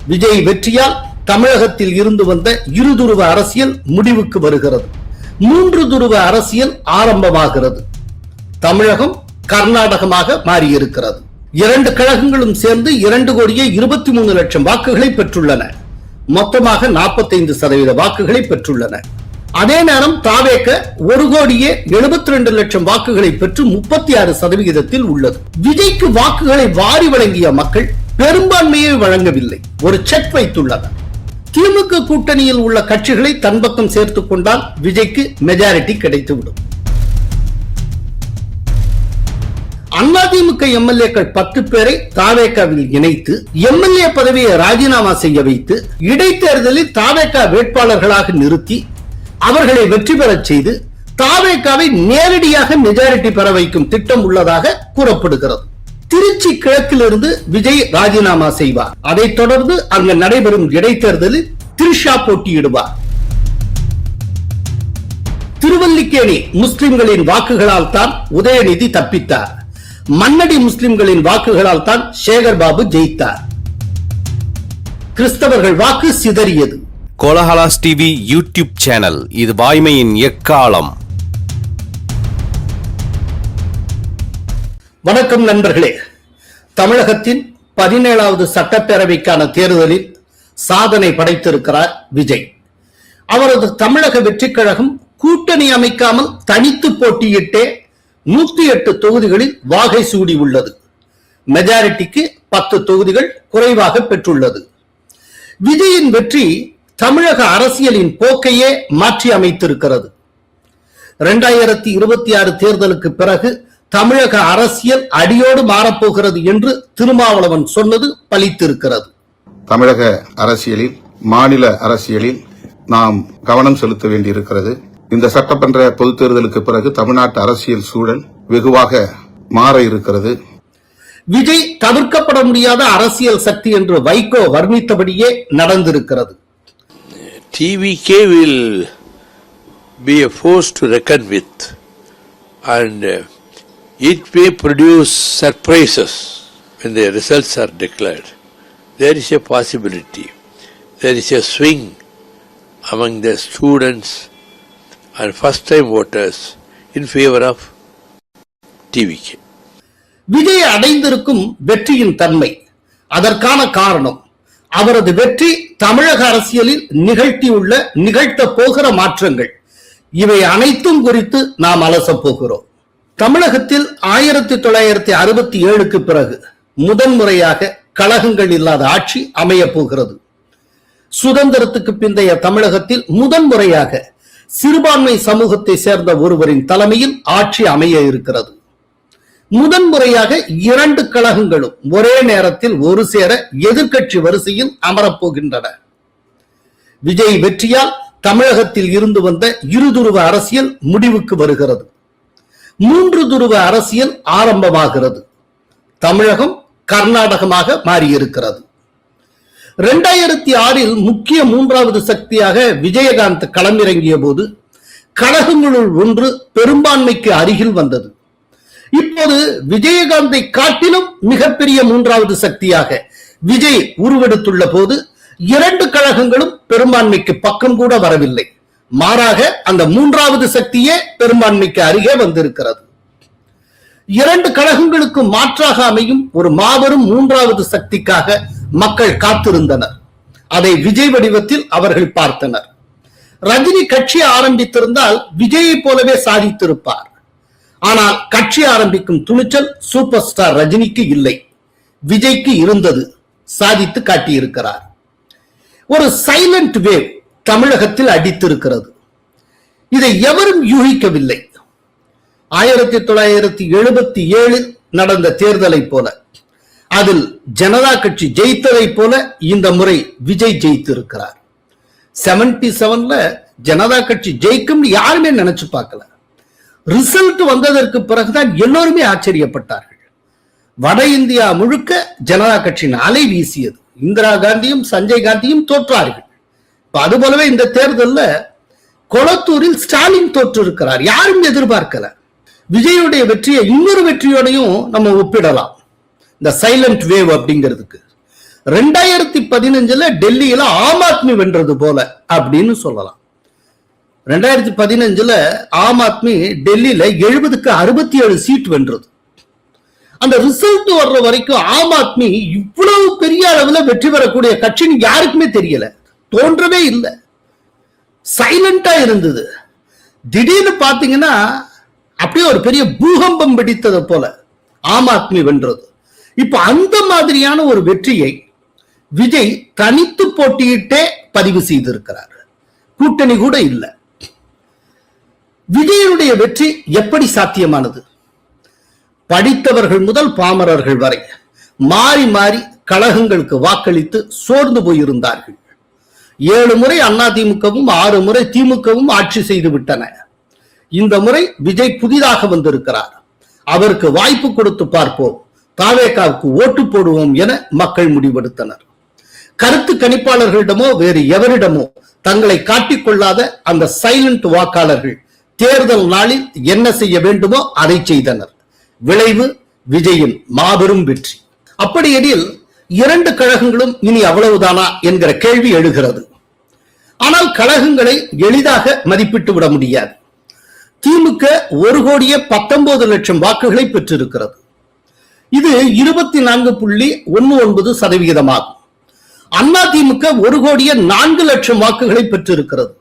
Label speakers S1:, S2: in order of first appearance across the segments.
S1: விஜய் வெற்றியால் தமிழகத்தில் இருந்து வந்த இருதுருவ அரசியல் முடிவுக்கு வருகிறது. 3 துருவ அரசியல் ஆரம்பமாகிறது. தமிழகம் கர்நாடகமாக மாறியிருக்கிறது. 2 கழகங்களும் சேர்ந்து 2,23,00,000 வாக்குகளை பெற்றுள்ளன. மொத்தமாக 45% வாக்குகளை பெற்றுள்ளன. அதே நேரம் தாவேக 1,72,00,000 வாக்குகளை பெற்று 36% உள்ளது. விஜய்க்கு வாக்குகளை வாரி வழங்கிய மக்கள் பெரும்பான்மையை வழங்கவில்லை, ஒரு செக் வைத்துள்ளனர். திமுக கூட்டணியில் உள்ள கட்சிகளை தன் பக்கம் சேர்த்துக் கொண்டால் விஜய்க்கு மெஜாரிட்டி கிடைத்துவிடும். அதிமுக எம்எல்ஏக்கள் 10 பேரை தாவேகாவில் இணைத்து எம்எல்ஏ பதவியை ராஜினாமா செய்ய வைத்து இடைத்தேர்தலில் தாவேகா வேட்பாளர்களாக நிறுத்தி அவர்களை வெற்றி பெறச் செய்து தாவேகாவை நேரடியாக மெஜாரிட்டி பெற வைக்கும் திட்டம் உள்ளதாக கூறப்படுகிறது. திருச்சி கிழக்கிலிருந்து விஜய் ராஜினாமா செய்வார். அதைத் தொடர்ந்து அங்கு நடைபெறும் இடைத்தேர்தலில் திரிஷா போட்டியிடுவார். திருவல்லிக்கேணி முஸ்லிம்களின் வாக்குகளால் தான் உதயநிதி தப்பித்தார். மன்னடி முஸ்லிம்களின் வாக்குகளால் தான் சேகர் பாபு ஜெயித்தார். கிறிஸ்தவர்கள் வாக்கு சிதறியது.
S2: கோலஹலாஸ் டிவி யூடியூப் சேனல், இது வாய்மையின் எக்காலம்.
S1: வணக்கம் நண்பர்களே. தமிழகத்தின் 17வது சட்டப்பேரவைக்கான தேர்தலில் சாதனை படைத்திருக்கிறார் விஜய். அவரது தமிழக வெற்றிக் கழகம் கூட்டணி அமைக்காமல் தனித்து போட்டியிட்டே 108 தொகுதிகளில் வாகை சூடி உள்ளது. மெஜாரிட்டிக்கு 10 தொகுதிகள் குறைவாக பெற்றுள்ளது. விஜயின் வெற்றி தமிழக அரசியலின் போக்கையே மாற்றி அமைத்திருக்கிறது. 2026 தேர்தலுக்கு பிறகு தமிழக அரசியல் அடியோடு மாறப்போகிறது என்று திருமாவளவன் சொன்னது பலித்திருக்கிறது.
S3: தமிழக அரசியலில், மாநில அரசியலில் நாம் கவனம் செலுத்த வேண்டியிருக்கிறது. இந்த சட்டமன்ற பொதுத் தேர்தலுக்கு பிறகு தமிழ்நாட்டு அரசியல் சூழல் வெகுவாக மாற இருக்கிறது.
S1: விஜய் தவிர்க்கப்பட முடியாத அரசியல் சக்தி என்று வைகோ வர்ணித்தபடியே நடந்திருக்கிறது.
S4: TVK will be a force to reckon with, and it may produce surprises when the results are declared. There is a possibility, there is a swing among the students and first-time voters in favor of TVK.
S1: Vijay அடைந்திருக்கும் வெற்றியின் தன்மை, அதற்கான காரணம் அவரது வெற்றி தமிழக அரசியலில் நிகழ்த்தியுள்ள நிகழ்த்த போகிற மாற்றங்கள், இவை அனைத்தும் குறித்து நாம் அலசப் போகிறோம். தமிழகத்தில் 1967க்கு பிறகு முதன்முறையாக கழகங்கள் இல்லாத ஆட்சி அமைய போகிறது. சுதந்திரத்துக்கு பிந்தைய தமிழகத்தில் முதன்முறையாக சிறுபான்மை சமூகத்தை சேர்ந்த ஒருவரின் தலைமையில் ஆட்சி அமைய இருக்கிறது. முதன்முறையாக 2 கழகங்களும் ஒரே நேரத்தில் ஒரு சேர எதிர்க்கட்சி வரிசையில் அமரப்போகின்றன. விஜய் வெற்றியால் தமிழகத்தில் இருந்து வந்த இருதுருவ அரசியல் முடிவுக்கு வருகிறது. 3 துருவ அரசியல் ஆரம்பமாகிறது. தமிழகம் கர்நாடகமாக மாறியிருக்கிறது. 2006 முக்கிய 3வது சக்தியாக விஜயகாந்த் களமிறங்கிய போது கழகங்களுள் ஒன்று பெரும்பான்மைக்கு அருகில் வந்தது. இப்போது விஜயகாந்தை காட்டிலும் மிகப்பெரிய 3வது சக்தியாக விஜய் உருவெடுத்துள்ள போது 2 கழகங்களும் பெரும்பான்மைக்கு பக்கம் கூட வரவில்லை. மாறாக அந்த 3வது சக்தியே பெரும்பான்மைக்கு அருகே வந்திருக்கிறது. 2 கழகங்களுக்கு மாற்றாக அமையும் ஒரு மாபெரும் 3வது சக்திக்காக மக்கள் காத்திருந்தனர். அதை விஜய் வடிவத்தில் அவர்கள் பார்த்தனர். ரஜினி கட்சி ஆரம்பித்திருந்தால் விஜயை போலவே சாதித்திருப்பார். ஆனால் கட்சி ஆரம்பிக்கும் துணிச்சல் சூப்பர் ஸ்டார் ரஜினிக்கு இல்லை, விஜய்க்கு இருந்தது. சாதித்து காட்டியிருக்கிறார். ஒரு சைலண்ட் வேவ் தமிழகத்தில் அடித்திருக்கிறது. இதை எவரும் யூகிக்கவில்லை. 1977 நடந்த தேர்தலை போல, அதில் ஜனதா கட்சி ஜெயித்ததை போல இந்த முறை விஜய் ஜெயித்திருக்கிறார். 77ல ஜனதா கட்சி ஜெயிக்கும் யாருமே நினைச்சு பார்க்கல. ரிசல்ட் வந்ததற்கு பிறகுதான் எல்லோருமே ஆச்சரியப்பட்டார்கள். வட இந்தியா முழுக்க ஜனதா கட்சியின் அலை வீசியது. இந்திரா காந்தியும் சஞ்சய் காந்தியும் தோற்றார்கள். அதுபோலவே இந்த தேர்தலில் கொளத்தூரில் ஸ்டாலின் தோற்று இருக்கிறார். யாரும் எதிர்பார்க்கல. விஜயுடைய வெற்றியை இன்னொரு வெற்றியோடையும் நம்ம ஒப்பிடலாம். இந்த சைலண்ட் வேவ் அப்படிங்கிறதுக்கு 2015 டெல்லியில ஆம் ஆத்மி வென்றது போல அப்படின்னு சொல்லலாம். 2015 ஆம் ஆத்மி டெல்லியில 70க்கு 67 சீட் வென்றது. அந்த ரிசல்ட் வர்ற வரைக்கும் ஆம் ஆத்மி இவ்வளவு பெரிய அளவில் வெற்றி பெறக்கூடிய கட்சின்னு யாருக்குமே தெரியல, தோன்றவே இல்லை, சைலண்டா இருந்தது. திடீர்னு பாத்தீங்கன்னா அப்படியே ஒரு பெரிய பூகம்பம் வெடித்தது போல ஆம் ஆத்மி வென்றது. இப்ப அந்த மாதிரியான ஒரு வெற்றியை விஜய் தனித்து போட்டியிட்டே பதிவு செய்திருக்கிறார், கூட்டணி கூட இல்லை. விஜயனுடைய வெற்றி எப்படி சாத்தியமானது? படித்தவர்கள் முதல் பாமரர்கள் வரை மாறி மாறி கழகங்களுக்கு வாக்களித்து சோர்ந்து போயிருந்தார்கள். 7 முறை அதிமுகவும் 6 முறை திமுகவும் ஆட்சி செய்து விட்டன. இந்த முறை விஜய் புதிதாக வந்திருக்கிறார். அவருக்கு வாய்ப்பு கொடுத்து பார்ப்போம், தாவேகாவுக்கு ஓட்டு போடுவோம் என மக்கள் முடிவெடுத்தனர். கருத்து கணிப்பாளர்களிடமோ வேறு எவரிடமோ தங்களை காட்டிக்கொள்ளாத அந்த சைலண்ட் வாக்காளர்கள் தேர்தல் நாளில் என்ன செய்ய வேண்டுமோ அதை செய்தனர். விளைவு விஜயின் மாபெரும் வெற்றி. அப்படியெனில் 2 கழகங்களும் இனி அவ்வளவுதானா என்கிற கேள்வி எழுகிறது. ஆனால் கழகங்களை எளிதாக மதிப்பிட்டு விட முடியாது. திமுக 1,19,00,000 வாக்குகளை பெற்றிருக்கிறது. இது 24.19% ஆகும். அதிமுக 1,04,00,000 வாக்குகளை பெற்றிருக்கிறது.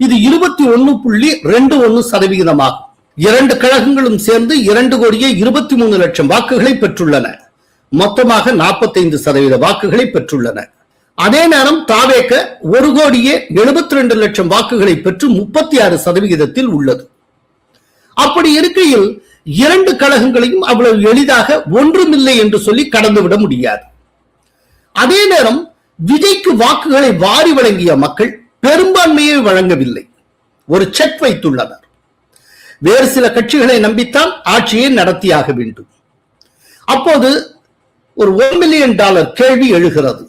S1: இது 21.21% ஆகும். 2 கழகங்களும் சேர்ந்து 2,23,00,000 வாக்குகளை பெற்றுள்ளன. மொத்தமாக 45% வாக்குகளை பெற்றுள்ளன. அதே நேரம் தாவேக 1,72,00,000 வாக்குகளை பெற்று 36% உள்ளது. அப்படி இருக்கையில் 2 கழகங்களையும் அவ்வளவு எளிதாக ஒன்றுமில்லை என்று சொல்லி கடந்துவிட முடியாது. அதே நேரம் விஜய்க்கு வாக்குகளை வாரி வழங்கிய மக்கள் பெரும்பான்மையை வழங்கவில்லை, ஒரு செக் வைத்துள்ளனர். வேறு சில கட்சிகளை நம்பித்தான் ஆட்சியை நடத்தியாக வேண்டும். அப்போது ஒரு $1 மில்லியன் கேள்வி எழுகிறது.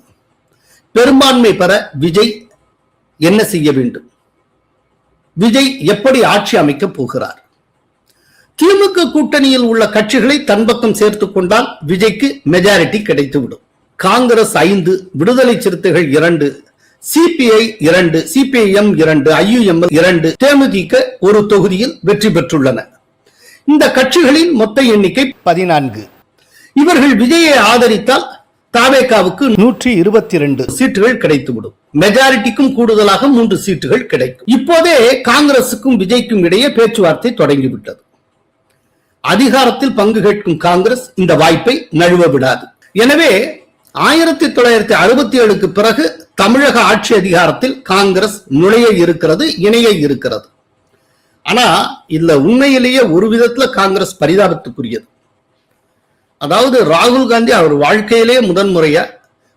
S1: பெரும்பான்மை பெற விஜய் என்ன செய்ய வேண்டும்? விஜய் எப்படி ஆட்சி அமைக்கப் போகிறார்? திமுக கூட்டணியில் உள்ள கட்சிகளை தன் பக்கம் சேர்த்துக் கொண்டால் விஜய்க்கு மெஜாரிட்டி கிடைத்துவிடும். காங்கிரஸ் 5, விடுதலை சிறுத்தைகள் 2, சிபிஐ 2, சிபிஐஎம் 2, ஐயுஎம்எல் 2, தேமுதிக ஒரு தொகுதியில் வெற்றி பெற்றுள்ளன. இந்த கட்சிகளின் மொத்த எண்ணிக்கை 14. இவர்கள் விஜயை ஆதரித்தால் தாவேகாவுக்கு 122 சீட்டுகள் கிடைத்துவிடும். மெஜாரிட்டிக்கும் கூடுதலாக 3 சீட்டுகள் கிடைக்கும். இப்போதே காங்கிரசுக்கும் விஜய்க்கும் இடையே பேச்சுவார்த்தை தொடங்கிவிட்டது. அதிகாரத்தில் பங்கு கேட்கும் காங்கிரஸ் இந்த வாய்ப்பை நழுவ விடாது. எனவே 1967க்கு பிறகு தமிழக ஆட்சி அதிகாரத்தில் காங்கிரஸ் நுழைய இருக்கிறது, இணைய இருக்கிறது. ஆனா இல்ல, உண்மையிலேயே ஒரு விதத்துல காங்கிரஸ் பரிதாபத்துக்குரியது. அதாவது ராகுல் காந்தி அவர் வாழ்க்கையிலே முதன்முறையா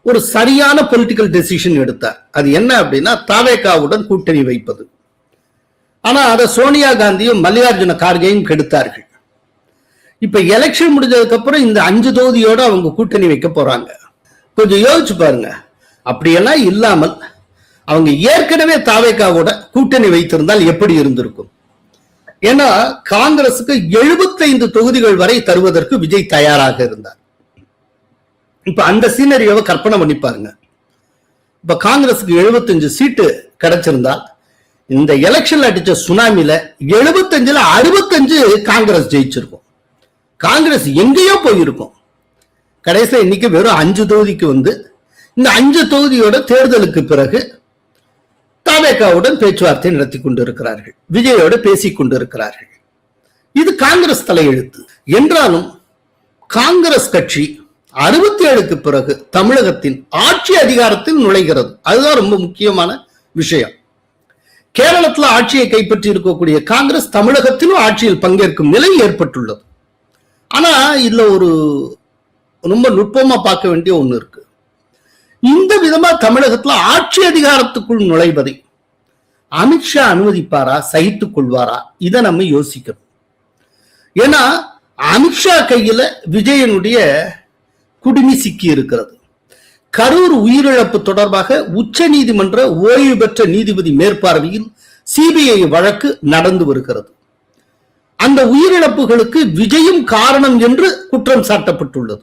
S1: ஒரு சரியான பொலிட்டிக்கல் டெசிஷன் எடுத்தார். அது என்ன அப்படின்னா தாவேகாவுடன் கூட்டணி வைப்பது. ஆனா அதை சோனியா காந்தியும் மல்லிகார்ஜுன கார்கேயும் கெடுத்தார்கள். இப்ப எலெக்ஷன் முடிஞ்சதுக்கு அப்புறம் இந்த 5 தொகுதியோட அவங்க கூட்டணி வைக்க போறாங்க. கொஞ்சம் யோசிச்சு பாருங்க. அப்படியெல்லாம் இல்லாமல் அவங்க ஏற்கனவே தாவேகாவோட கூட்டணி வைத்திருந்தால் எப்படி இருந்திருக்கும்? ஏன்னா காங்கிரசுக்கு 75 தொகுதிகள் வரை தருவதற்கு விஜய் தயாராக இருந்தார். இப்ப அந்த சீனரியோவை கற்பனை பண்ணி பாருங்க. இப்ப காங்கிரசுக்கு 75 சீட்டு கிடைச்சிருந்தால் இந்த எலெக்ஷன்ல அடிச்ச சுனாமில 75ல 65 காங்கிரஸ் ஜெயிச்சிருக்கும். காங்கிரஸ் எங்கேயோ போயிருக்கும். கடைசியில் இன்னைக்கு வெறும் 5 தொகுதிக்கு வந்து இந்த 5 தொகுதியோட தேர்தலுக்கு பிறகு தாவேகாவுடன் பேச்சுவார்த்தை நடத்தி கொண்டிருக்கிறார்கள், விஜயோட பேசிக் கொண்டிருக்கிறார்கள். இது காங்கிரஸ் தலையெழுத்து. என்றாலும் காங்கிரஸ் கட்சி 67க்கு பிறகு தமிழகத்தின் ஆட்சி அதிகாரத்தில் நுழைகிறது. அதுதான் ரொம்ப முக்கியமான விஷயம். கேரளத்தில் ஆட்சியை கைப்பற்றி இருக்கக்கூடிய காங்கிரஸ் தமிழகத்திலும் ஆட்சியில் பங்கேற்கும் நிலை ஏற்பட்டுள்ளது. ஆனா இதுல ஒரு ரொம்ப நுட்பமா பார்க்க வேண்டிய ஒண்ணு இருக்கு. இந்த விதமா தமிழகத்துல ஆட்சி அதிகாரத்துக்குள் நுழைவதை அமித்ஷா அனுமதிப்பாரா, சகித்துக் கொள்வாரா? இதை நம்ம யோசிக்கணும். ஏன்னா அமித்ஷா கையில விஜயனுடைய குடுமி சிக்கி இருக்கிறது. கரூர் உயிரிழப்பு தொடர்பாக உச்ச நீதிமன்ற ஓய்வு பெற்ற நீதிபதி மேற்பார்வையில் சிபிஐ வழக்கு நடந்து வருகிறது. அந்த உயிரிழப்புகளுக்கு விஜயும் காரணம் என்று குற்றம் சாட்டப்பட்டுள்ளது.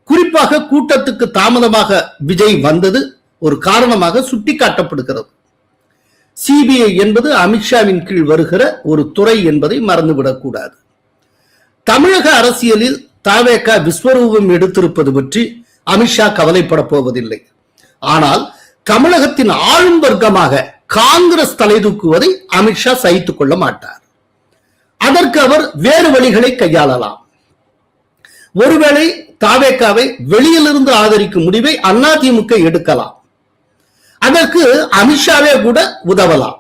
S1: குறிப்பாக கூட்டத்துக்கு தாமதமாக விஜய் வந்தது ஒரு காரணமாக சுட்டிக்காட்டப்படுகிறது. சிபிஐ என்பது அமித்ஷாவின் கீழ் வருகிற ஒரு துறை என்பதை மறந்துவிடக் கூடாது. தமிழக அரசியலில் தவேக விஸ்வரூபம் எடுத்திருப்பது பற்றி அமித்ஷா கவலைப்பட போவதில்லை. ஆனால் தமிழகத்தின் ஆளும் வர்க்கமாக காங்கிரஸ் தலை தூக்குவதை அமித்ஷா சகித்துக் கொள்ள மாட்டார். அதற்கு அவர் வேறு வழிகளை கையாளலாம். ஒருவேளை தவேகாவை வெளியிலிருந்து ஆதரிக்கும் முடிவை அதிமுக எடுக்கலாம். அதற்கு அமித்ஷாவே கூட உதவலாம்.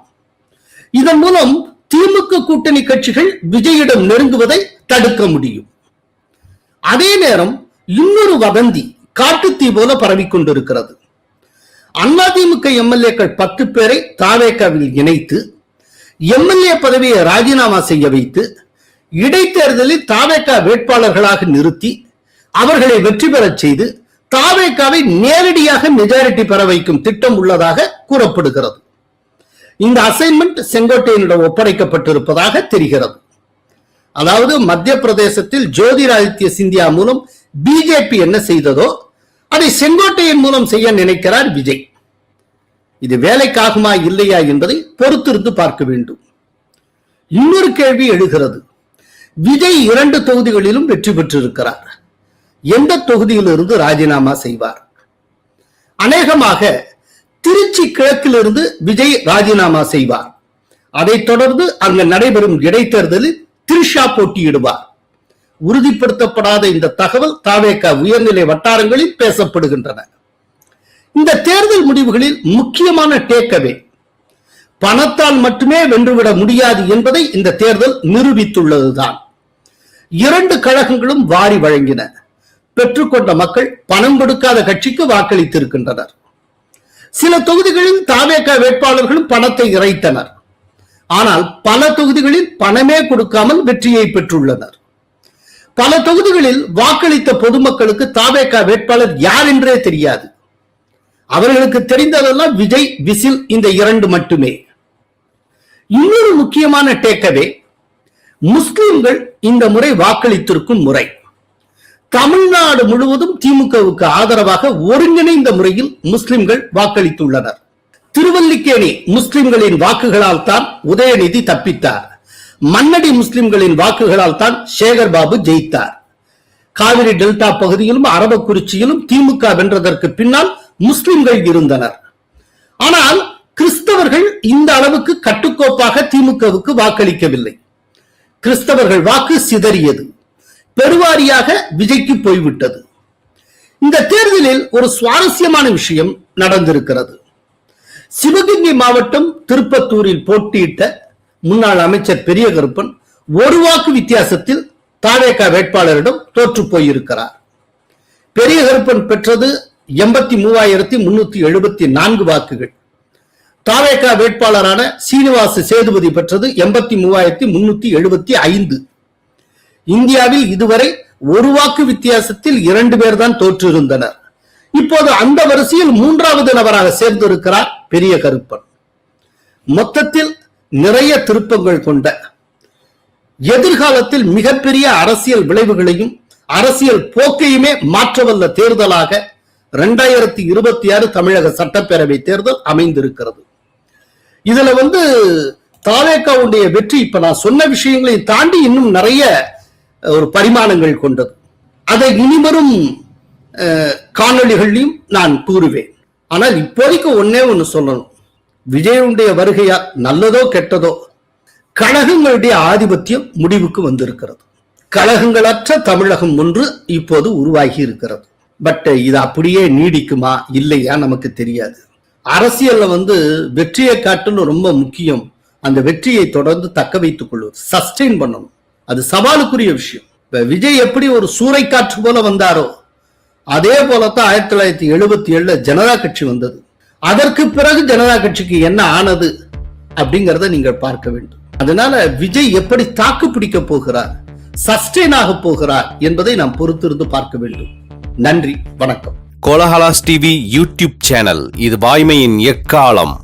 S1: இதன் மூலம் திமுக கூட்டணி கட்சிகள் விஜயிடம் நெருங்குவதை தடுக்க முடியும். அதே நேரம் இன்னொரு வதந்தி காட்டுத்தீ போல பரவிக்கொண்டிருக்கிறது. அதிமுக எம்எல்ஏக்கள் 10 பேரை தவேகாவில் இணைத்து எம்எல்ஏ பதவியை ராஜினாமா செய்ய வைத்து இடைத்தேர்தலில் தவேகா வேட்பாளர்களாக நிறுத்தி அவர்களை வெற்றி பெறச் செய்து தவேகாவை நேரடியாக மெஜாரிட்டி பெற வைக்கும் திட்டம் உள்ளதாக கூறப்படுகிறது. இந்த அசைன்மெண்ட் செங்கோட்டையனிடம் ஒப்படைக்கப்பட்டிருப்பதாக தெரிகிறது. அதாவது மத்திய பிரதேசத்தில் ஜோதிராதித்ய சிந்தியா மூலம் பிஜேபி என்ன செய்ததோ அதை செங்கோட்டையன் மூலம் செய்ய நினைக்கிறார் விஜய். இது வேலைக்காகுமா இல்லையா என்பதை பொறுத்திருந்து பார்க்க வேண்டும். இன்னொரு கேள்வி எழுகிறது. விஜய் 2 தொகுதிகளிலும் வெற்றி பெற்றிருக்கிறார். எந்த தொகுதியிலிருந்து ராஜினாமா செய்வார்? அநேகமாக திருச்சி கிழக்கிலிருந்து விஜய் ராஜினாமா செய்வார். அதைத் தொடர்ந்து அங்கு நடைபெறும் இடைத்தேர்தலில் திரிஷா போட்டியிடுவார். உறுதிப்படுத்தப்படாத இந்த தகவல் தவேகா உயர்நிலை வட்டாரங்களில் பேசப்படுகின்றன. இந்த தேர்தல் முடிவுகளில் முக்கியமான டேக்அவே பணத்தால் மட்டுமே வென்றுவிட முடியாது என்பதை இந்த தேர்தல் நிரூபித்துள்ளதுதான். 2 கழகங்களும் வாரி வழங்கின. பெற்றுக்கொண்ட மக்கள் பணம் கொடுக்காத கட்சிக்கு வாக்களித்திருக்கின்றனர். சில தொகுதிகளில் தவேகா வேட்பாளர்களும் பணத்தை இறைத்தனர். ஆனால் பல தொகுதிகளில் பணமே கொடுக்காமல் வெற்றியை பெற்றுள்ளனர். பல தொகுதிகளில் வாக்களித்த பொதுமக்களுக்கு தவேகா வேட்பாளர் யார் என்றே தெரியாது. அவர்களுக்கு தெரிந்ததெல்லாம் விஜய், விசில் இந்த 2 மட்டுமே. இன்னொரு முக்கியமான டேக்அவே முஸ்லிம்கள் இந்த முறை வாக்களித்திருக்கும் முறை. தமிழ்நாடு முழுவதும் திமுகவுக்கு ஆதரவாக ஒருங்கிணைந்த முறையில் முஸ்லிம்கள் வாக்களித்துள்ளனர். திருவல்லிக்கேணி முஸ்லிம்களின் வாக்குகளால் தான் உதயநிதி தப்பித்தார். மன்னடி முஸ்லிம்களின் வாக்குகளால் தான் சேகர் பாபு ஜெயித்தார். காவிரி டெல்டா பகுதியிலும் அரபக்குறிச்சியிலும் திமுக வென்றதற்கு பின்னால் முஸ்லிம்கள் இருந்தனர். ஆனால் கிறிஸ்தவர்கள் இந்த அளவுக்கு கட்டுக்கோப்பாக திமுகவுக்கு வாக்களிக்கவில்லை. கிறிஸ்தவர்கள் வாக்கு சிதறியது. பெருவாரியாக விஜய்க்கு போய்விட்டது. இந்த தேர்தலில் ஒரு சுவாரஸ்யமான விஷயம் நடந்திருக்கிறது. சிவகங்கை மாவட்டம் திருப்பத்தூரில் போட்டியிட்ட முன்னாள் அமைச்சர் பெரிய கருப்பன் 1 வாக்கு வித்தியாசத்தில் தவேகா வேட்பாளரிடம் தோற்று போயிருக்கிறார். பெரிய கருப்பன் பெற்றது 83,374 வாக்குகள். தவேகா வேட்பாளரான சீனிவாச சேதுபதி பெற்றது 83,375. இந்தியாவில் இதுவரை 1 வாக்கு வித்தியாசத்தில் 2 பேர் தான் தோற்றிருந்தனர். இப்போது அந்த வரிசையில் 3வது நபராக சேர்ந்திருக்கிறார் பெரிய கருப்பன். மொத்தத்தில் நிறைய திருப்பங்கள் கொண்ட எதிர்காலத்தில் மிகப்பெரிய அரசியல் விளைவுகளையும் அரசியல் போக்கையுமே மாற்றவல்ல தேர்தலாக 2026 தமிழக சட்டப்பேரவை தேர்தல் அமைந்திருக்கிறது. இதுல தவேகாவுடைய வெற்றி இப்ப நான் சொன்ன விஷயங்களை தாண்டி இன்னும் நிறைய ஒரு பரிமாணங்கள் கொண்டது. அதை இனிவரும் காணொளிகளையும் நான் கூறுவேன். ஆனால் இப்போதைக்கு ஒண்ணு சொல்லணும். விஜயனுடைய வருகையால் நல்லதோ கெட்டதோ கழகங்களுடைய ஆதிபத்தியம் முடிவுக்கு வந்திருக்கிறது. கழகங்களற்ற தமிழகம் ஒன்று இப்போது உருவாகி இருக்கிறது. பட் இது அப்படியே நீடிக்குமா இல்லையா நமக்கு தெரியாது. அரசியல்ல வெற்றியை காட்டணும் ரொம்ப முக்கியம். அந்த வெற்றியை தொடர்ந்து தக்க வைத்துக் கொள்வது, சஸ்டெயின் பண்ணணும். அது சவாலுக்குரிய விஷயம். விஜய் எப்படி ஒரு சூறைக்காற்று போல வந்தாரோ அதே போலத்தான் 1977 ஜனதா கட்சி வந்தது. அதற்கு பிறகு ஜனதா கட்சிக்கு என்ன ஆனது அப்படிங்கறத நீங்கள் பார்க்க வேண்டும். அதனால விஜய் எப்படி தாக்கு பிடிக்க போகிறார், சஸ்டெயின் ஆக போகிறார் என்பதை நாம் பொறுத்திருந்து பார்க்க வேண்டும். நன்றி, வணக்கம்.
S2: கோலஹலாஸ் டிவி யூடியூப் சேனல், இது வாய்மையின் எக்காலம்.